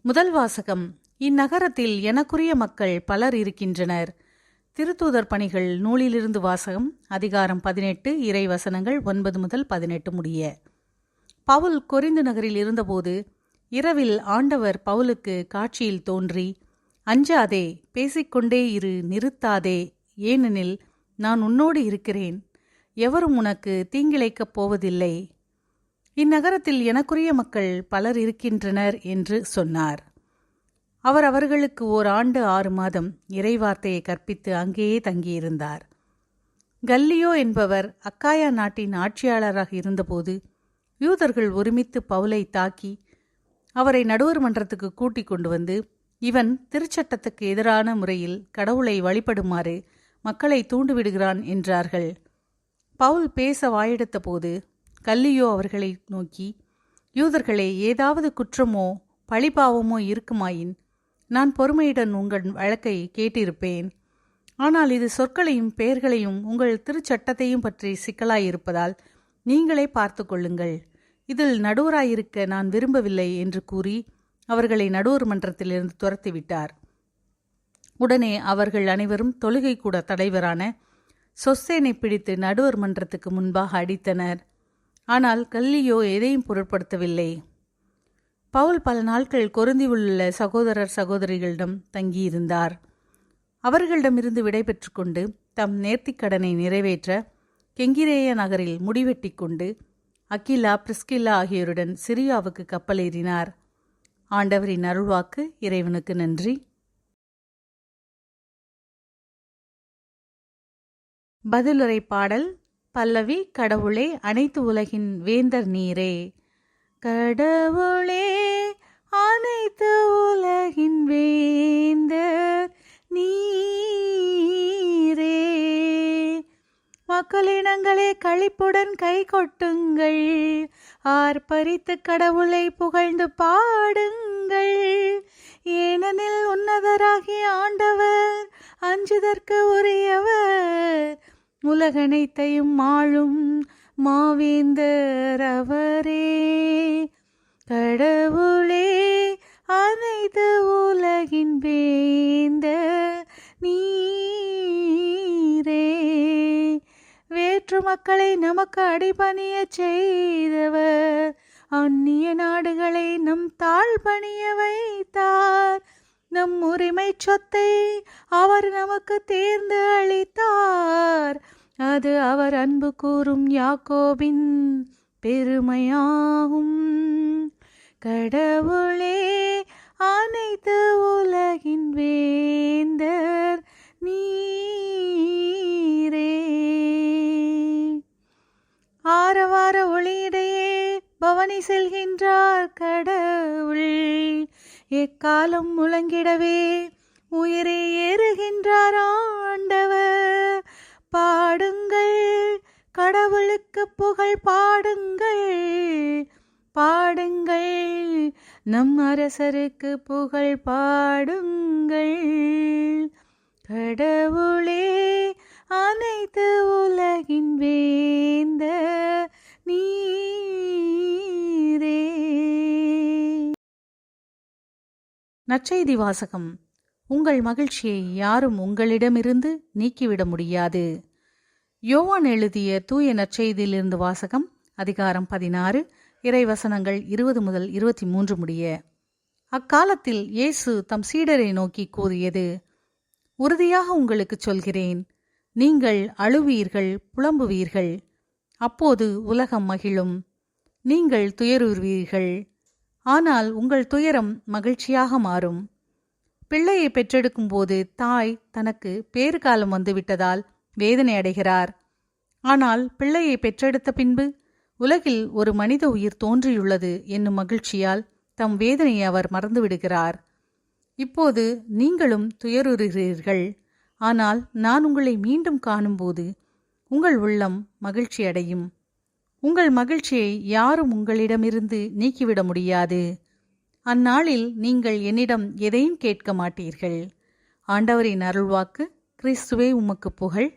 முதல் வாசகம். இந்நகரத்தில் எனக்குரிய மக்கள் பலர் இருக்கின்றனர். திருத்தூதர் பணிகள் நூலிலிருந்து வாசகம். அதிகாரம் 18, இறை வசனங்கள் 9 முதல் 18 முடிய. பவுல் கொரிந்து நகரில் இருந்தபோது இரவில் ஆண்டவர் பவுலுக்கு காட்சியில் தோன்றி, அஞ்சாதே, பேசிக்கொண்டே இரு, நிறுத்தாதே, ஏனெனில் நான் உன்னோடு இருக்கிறேன், எவரும் உனக்கு தீங்கிழைக்கப் போவதில்லை, இந்நகரத்தில் எனக்குரிய மக்கள் பலர் இருக்கின்றனர் என்று சொன்னார். அவர் அவர்களுக்கு 1 ஆண்டு 6 மாதம் இறைவார்த்தையை கற்பித்து அங்கேயே தங்கியிருந்தார். கல்லியோ என்பவர் அக்காயா நாட்டின் ஆட்சியாளராக இருந்தபோது யூதர்கள் ஒருமித்து பவுலை தாக்கி அவரை நடுவர் மன்றத்துக்கு கூட்டிக் கொண்டு வந்து, இவன் திருச்சட்டத்துக்கு எதிரான முறையில் கடவுளை வழிபடுமாறு மக்களை தூண்டிவிடுகிறான் என்றார்கள். பவுல் பேச வாயெடுத்த போது கல்லியோ அவர்களை நோக்கி, யூதர்களே, ஏதாவது குற்றமோ பழிபாவமோ இருக்குமாயின் நான் பொறுமையுடன் உங்கள் வழக்கை கேட்டிருப்பேன். ஆனால் இது சொற்களையும் பெயர்களையும் உங்கள் திருச்சட்டத்தையும் பற்றி சிக்கலாயிருப்பதால் நீங்களே பார்த்து கொள்ளுங்கள். இதில் நடுவராயிருக்க நான் விரும்பவில்லை என்று கூறி அவர்களை நடுவர் மன்றத்திலிருந்து துரத்திவிட்டார். உடனே அவர்கள் அனைவரும் தொழுகை கூட தலைவரான சொஸ்தேனை பிடித்து நடுவர் மன்றத்துக்கு முன்பாக அடித்தனர். ஆனால் கல்லியோ எதையும் பொருட்படுத்தவில்லை. பவுல் பல நாட்கள் கொரிந்திலுள்ள சகோதரர் சகோதரிகளிடம் தங்கியிருந்தார். அவர்களிடமிருந்து விடைபெற்று கொண்டு தம் நேர்த்திக்கடனை நிறைவேற்ற கெங்கிரேய நகரில் முடிவெட்டி கொண்டு அக்கிலா, பிரிஸ்கில்லா ஆகியோருடன் சிரியாவுக்கு கப்பலேறினார். ஆண்டவரின் அருள்வாக்கு. இறைவனுக்கு நன்றி. பதிலுரை பாடல். பல்லவி. கடவுளே, அனைத்து உலகின் வேந்தர் நீரே. கடவுளே, அனைத்து உலகின் வேந்தர் நீரே. மக்களினங்களே, களிப்புடன் கை கொட்டுங்கள், ஆர்ப்பரித்து கடவுளை புகழ்ந்து பாடுங்கள். ஏனெனில் உன்னதராகிய ஆண்டவர் அஞ்சுதற்கு உரியவர், உலகனைத்தையும் ஆளும் மாவேந்தர் அவரே. கடவுளே, அனைத்து உலகின் வேந்தர் நீரே. வேற்று மக்களை நமக்கு அடிபணிய செய்தவர், அந்நிய நாடுகளை நம் தாழ்பணிய வைத்தார். நம் உரிமை சொத்தை அவர் நமக்கு தேர்ந்து அளித்தார். அது அவர் அன்பு கூறும் யாக்கோபின் பெருமையாகும். கடவுளே, அனைத்து உலகின் வேந்தர் நீரே. ஆரவார ஒளியிடையே பவனி செல்கின்றார் கடவுள், எக்காலம் முழங்கிடவே உயிரை ஏறுகின்றார் ஆண்டவர். பாடுங்கள், கடவுளுக்கு புகழ் பாடுங்கள், பாடுங்கள், நம் அரசருக்கு புகழ் பாடுங்கள். கடவுளே, அனைத்து உலகின் வேந்தர் நீரே. நற்செய்தி வாசகம். உங்கள் மகிழ்ச்சியை யாரும் உங்களிடமிருந்து நீக்கிவிட முடியாது. யோவான் எழுதிய தூய நற்செய்தியிலிருந்து வாசகம். அதிகாரம் 16, இறைவசனங்கள் 20 முதல் 23 முடிய. அக்காலத்தில் இயேசு தம் சீடரை நோக்கி கூறியது, உறுதியாக உங்களுக்குச் சொல்கிறேன், நீங்கள் அழுவீர்கள், புலம்புவீர்கள். அப்போது உலகம் மகிழும். நீங்கள் துயருவீர்கள், ஆனால் உங்கள் துயரம் மகிழ்ச்சியாக மாறும். பிள்ளையை பெற்றெடுக்கும் போது தாய் தனக்கு பேறுகாலம் வந்துவிட்டதால் வேதனை அடைகிறார். ஆனால் பிள்ளையை பெற்றெடுத்த பின்பு உலகில் ஒரு மனித உயிர் தோன்றியுள்ளது என்னும் மகிழ்ச்சியால் தம் வேதனையை அவர் மறந்துவிடுகிறார். இப்போது நீங்களும் துயருகிறீர்கள், ஆனால் நான் உங்களை மீண்டும் காணும்போது உங்கள் உள்ளம் மகிழ்ச்சி அடையும். உங்கள் மகிழ்ச்சியை யாரும் உங்களிடமிருந்து நீக்கிவிட முடியாது. அந்நாளில் நீங்கள் என்னிடம் எதையும் கேட்க மாட்டீர்கள். ஆண்டவரின் அருள்வாக்கு. கிறிஸ்துவே உமக்கு புகழ்.